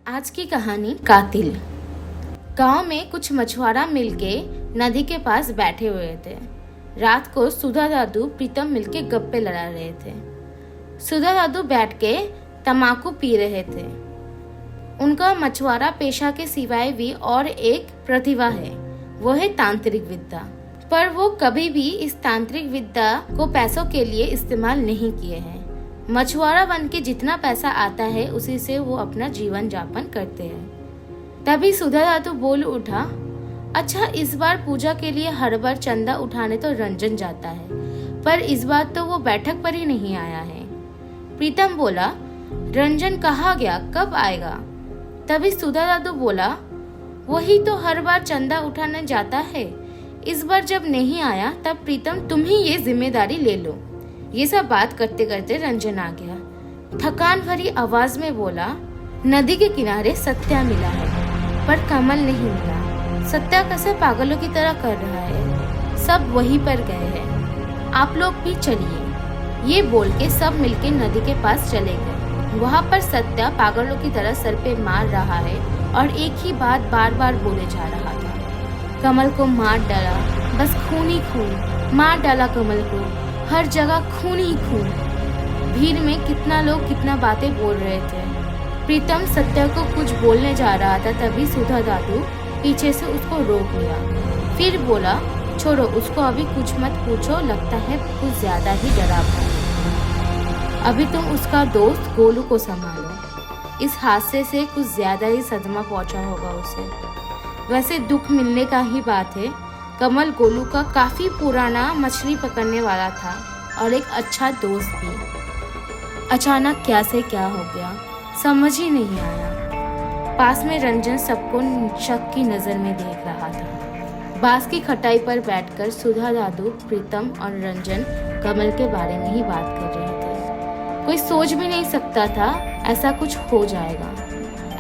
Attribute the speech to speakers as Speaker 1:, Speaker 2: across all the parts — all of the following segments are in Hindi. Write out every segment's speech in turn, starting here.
Speaker 1: आज की कहानी कातिल। गांव में कुछ मछुआरा मिलके नदी के पास बैठे हुए थे। रात को सुधा दादू प्रीतम मिलके गप्पे लड़ा रहे थे। सुधा दादू बैठ के तम्बाकू पी रहे थे। उनका मछुआरा पेशा के सिवाय भी और एक प्रतिभा है, वो है तांत्रिक विद्या। पर वो कभी भी इस तांत्रिक विद्या को पैसों के लिए इस्तेमाल नहीं किए हैं। मछुआरा बन के जितना पैसा आता है उसी से वो अपना जीवन यापन करते हैं। तभी सुधा दादू बोल उठा, अच्छा इस बार पूजा के लिए हर बार चंदा उठाने तो रंजन जाता है, पर इस बार तो वो बैठक पर ही नहीं आया है। प्रीतम बोला, रंजन कहाँ गया, कब आएगा? तभी सुधा दादू बोला, वही तो हर बार चंदा उठाने जाता है, इस बार जब नहीं आया तब प्रीतम तुम ही ये जिम्मेदारी ले लो। ये सब बात करते करते रंजन आ गया। थकान भरी आवाज में बोला, नदी के किनारे सत्या मिला है पर कमल नहीं मिला। सत्या कैसे पागलों की तरह कर रहा है, सब वहीं पर गए हैं, आप लोग भी चलिए। ये बोल के सब मिलके नदी के पास चले गए। वहाँ पर सत्या पागलों की तरह सर पे मार रहा है और एक ही बात बार बार बोले जा रहा था, कमल को मार डाला, बस खून ही खून, मार डाला कमल को, हर जगह खून ही खून। भीड़ में कितना लोग कितना बातें बोल रहे थे। प्रीतम सत्या को कुछ बोलने जा रहा था, तभी सुधा दादू पीछे से उसको रोक लिया। फिर बोला, छोड़ो उसको, अभी कुछ मत पूछो, लगता है कुछ ज्यादा ही डरावना है। अभी तुम उसका दोस्त गोलू को संभालो, इस हादसे से कुछ ज्यादा ही सदमा पहुंचा होगा उसे। वैसे दुख मिलने का ही बात है, कमल गोलू का काफी पुराना मछली पकड़ने वाला था और एक अच्छा दोस्त भी। अचानक क्या से क्या हो गया समझ ही नहीं आया। पास में रंजन सबको शक की नजर में देख रहा था। बांस की खटाई पर बैठकर सुधा दादू, प्रीतम और रंजन कमल के बारे में ही बात कर रहे थे। कोई सोच भी नहीं सकता था ऐसा कुछ हो जाएगा।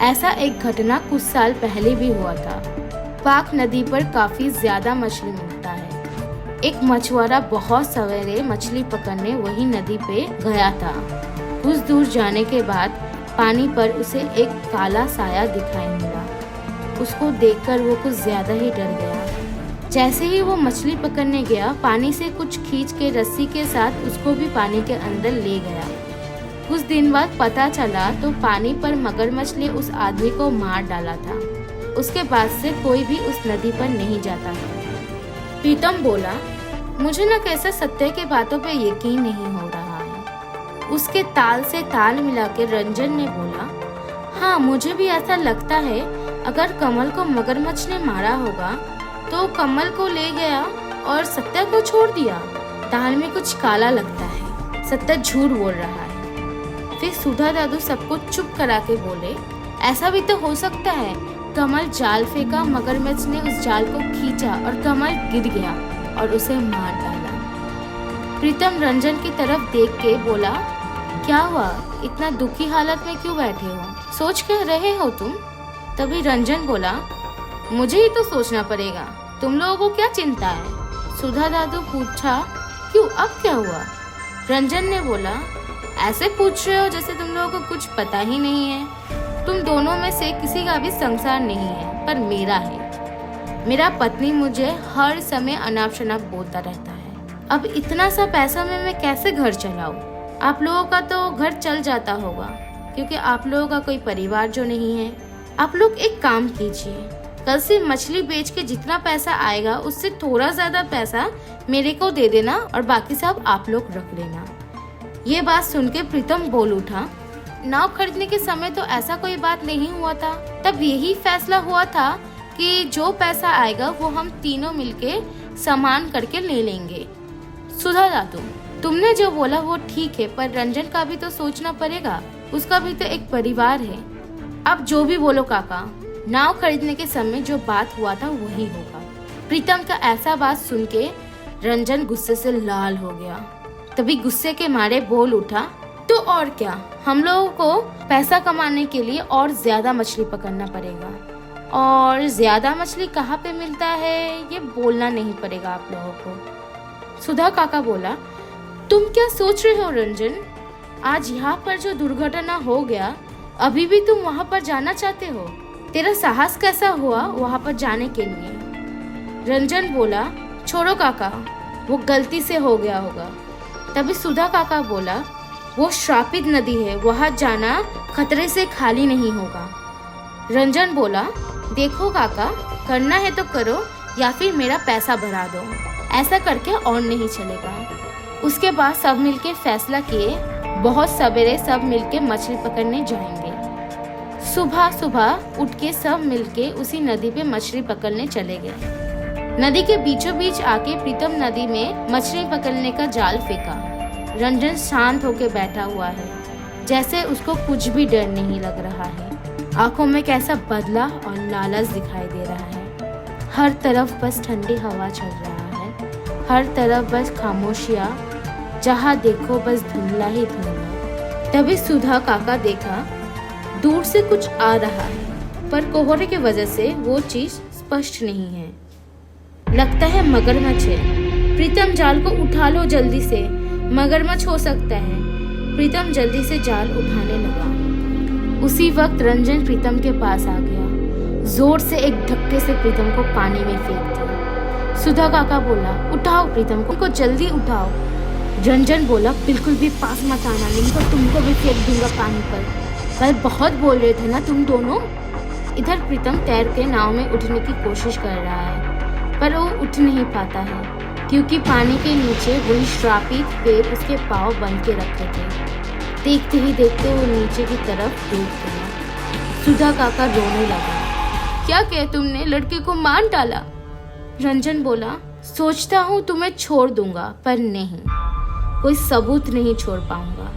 Speaker 1: ऐसा एक घटना कुछ साल पहले भी हुआ था। पाक नदी पर काफी ज्यादा मछली मिलता है। एक मछुआरा बहुत सवेरे मछली पकड़ने वही नदी पे गया था। कुछ दूर जाने के बाद पानी पर उसे एक काला साया दिखाई मिला। उसको देखकर वो कुछ ज्यादा ही डर गया। जैसे ही वो मछली पकड़ने गया, पानी से कुछ खींच के रस्सी के साथ उसको भी पानी के अंदर ले गया। कुछ दिन बाद पता चला तो पानी पर मगरमच्छ ने उस आदमी को मार डाला था। उसके बाद से कोई भी उस नदी पर नहीं जाता था। प्रीतम बोला, मुझे न कैसे सत्य के बातों पे यकीन नहीं हो रहा है। उसके ताल से ताल मिला के रंजन ने बोला, हाँ मुझे भी ऐसा लगता है। अगर कमल को मगरमच्छ ने मारा होगा तो कमल को ले गया और सत्या को छोड़ दिया। दाल में कुछ काला लगता है, सत्या झूठ बोल रहा है। फिर सुधा दादू सबको चुप करा के बोले, ऐसा भी तो हो सकता है कमल जाल फेंका, मगरमच्छ ने उस जाल को खींचा और कमल गिर गया और उसे मार डाला। प्रीतम रंजन की तरफ देख के बोला, क्या हुआ, इतना दुखी हालत में क्यों बैठे हो, सोच कर रहे हो तुम? तभी रंजन बोला, मुझे ही तो सोचना पड़ेगा, तुम लोगों को क्या चिंता है? सुधा दादू पूछा, क्यों, अब क्या हुआ? रंजन ने बोला, ऐसे पूछ रहे हो जैसे तुम लोगों को कुछ पता ही नहीं है। तुम दोनों में से किसी का भी संसार नहीं है, पर मेरा है। मेरा पत्नी मुझे हर समय अनाप शनाप बोलता रहता है। अब इतना सा पैसा में मैं कैसे घर चलाऊं? आप लोगों का तो घर चल जाता होगा, क्योंकि आप लोगों का कोई परिवार जो नहीं है। आप लोग एक काम कीजिए, कल से मछली बेच के जितना पैसा आएगा उससे थोड़ा ज्यादा पैसा मेरे को दे देना और बाकी सब आप लोग रख लेना। ये बात सुन के प्रीतम बोल उठा, नाव खरीदने के समय तो ऐसा कोई बात नहीं हुआ था। तब यही फैसला हुआ था कि जो पैसा आएगा वो हम तीनों मिलके सामान करके ले लेंगे। सुधा दादू, तुमने जो बोला वो ठीक है, पर रंजन का भी तो सोचना पड़ेगा, उसका भी तो एक परिवार है। अब जो भी बोलो काका, नाव खरीदने के समय जो बात हुआ था वही होगा। प्रीतम का ऐसा बात सुन के रंजन गुस्से से लाल हो गया। तभी गुस्से के मारे बोल उठा, तो और क्या, हम लोगों को पैसा कमाने के लिए और ज्यादा मछली पकड़ना पड़ेगा। और ज्यादा मछली कहाँ पे मिलता है ये बोलना नहीं पड़ेगा आप लोगों को। सुधा काका बोला, तुम क्या सोच रहे हो रंजन? आज यहाँ पर जो दुर्घटना हो गया अभी भी तुम वहां पर जाना चाहते हो? तेरा साहस कैसा हुआ वहां पर जाने के लिए? रंजन बोला, छोड़ो काका, वो गलती से हो गया होगा। तभी सुधा काका बोला, वो श्रापित नदी है, वहां जाना खतरे से खाली नहीं होगा। रंजन बोला, देखो काका, करना है तो करो या फिर मेरा पैसा भरा दो, ऐसा करके और नहीं चलेगा। उसके बाद सब मिलके फैसला किए, बहुत सवेरे सब मिलके मछली पकड़ने जाएंगे। सुबह सुबह उठ के सब मिलके उसी नदी पे मछली पकड़ने चले गए। नदी के बीचों बीच आके प्रीतम नदी में मछली पकड़ने का जाल फेंका। रंजन शांत होकर बैठा हुआ है, जैसे उसको कुछ भी डर नहीं लग रहा है। आंखों में कैसा बदला और लालच दिखाई दे रहा है। हर तरफ बस ठंडी हवा चल रहा है, हर तरफ बस खामोशियाँ, जहाँ देखो बस धुंधला ही धुंधला। तभी सुधा काका देखा, दूर से कुछ आ रहा है, पर कोहरे की वजह से वो चीज स्पष्ट नहीं है। लगता है मगरमच्छ है। प्रीतम जाल को उठा लो जल्दी से, मगरमच्छ हो सकता है। प्रीतम जल्दी से जाल उठाने लगा। उसी वक्त रंजन प्रीतम के पास आ गया। जोर से एक धक्के से प्रीतम को पानी में फेंक दिया। सुधा काका बोला, उठाओ प्रीतम को जल्दी उठाओ। रंजन बोला, बिल्कुल भी पास मत आना, नहीं तो तुमको भी फेंक दूंगा पानी पर। कल बहुत बोल रहे थे ना तुम दोनों। इधर प्रीतम तैर के नाव में उठने की कोशिश कर रहा है, पर वो उठ नहीं पाता है, क्योंकि पानी के नीचे वही श्रापित पेड़ उसके पाँव बंद के रखे थे। देखते ही देखते वो नीचे की तरफ डूब गया। सुधा काका रोने लगा, क्या किया तुमने, लड़के को मार डाला। रंजन बोला, सोचता हूँ तुम्हें छोड़ दूंगा, पर नहीं, कोई सबूत नहीं छोड़ पाऊंगा,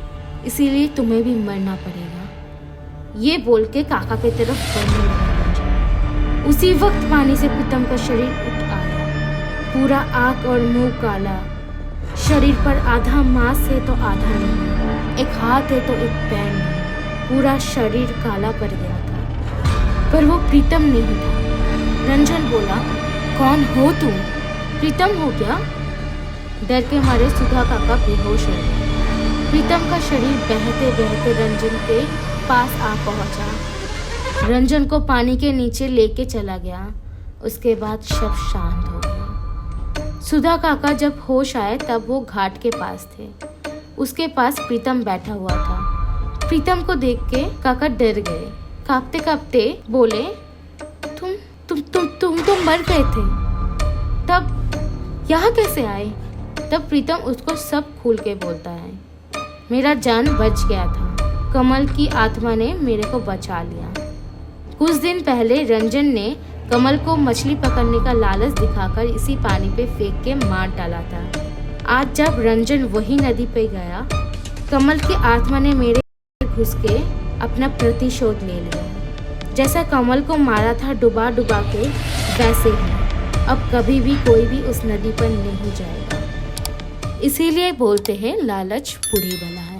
Speaker 1: इसीलिए तुम्हें भी मरना पड़ेगा। ये बोल के काका की तरफ बढ़ने लगा। उसी वक्त पानी से प्रीतम का शरीर उठ आया। पूरा आंख और मुंह काला, शरीर पर आधा मांस है तो आधा नहीं, एक हाथ है तो एक पैर नहीं, पूरा शरीर काला पड़ गया था। पर वो प्रीतम नहीं था। रंजन बोला, कौन हो तुम? प्रीतम हो क्या? डर के मारे सुधा काका बेहोश हो गया। प्रीतम का शरीर बहते बहते रंजन के पास आ पहुंचा। रंजन को पानी के नीचे लेके चला गया। उसके बाद सब शांत हो गया। सुधा काका जब होश आए तब वो घाट के पास थे। उसके पास प्रीतम बैठा हुआ था। प्रीतम को देख के काका डर गए। कांपते कांपते बोले, तुम तो मर गए थे, तब यहाँ कैसे आए? तब प्रीतम उसको सब खुल के बोलता है, मेरा जान बच गया था, कमल की आत्मा ने मेरे को बचा लिया। कुछ दिन पहले रंजन ने कमल को मछली पकड़ने का लालच दिखाकर इसी पानी पे फेंक के मार डाला था। आज जब रंजन वही नदी पे गया, कमल की आत्मा ने मेरे घुस के अपना प्रतिशोध ले लिया। जैसा कमल को मारा था डुबा डुबा के, वैसे ही अब कभी भी कोई भी उस नदी पर नहीं जाएगा। इसीलिए बोलते हैं लालच बुरी बला है।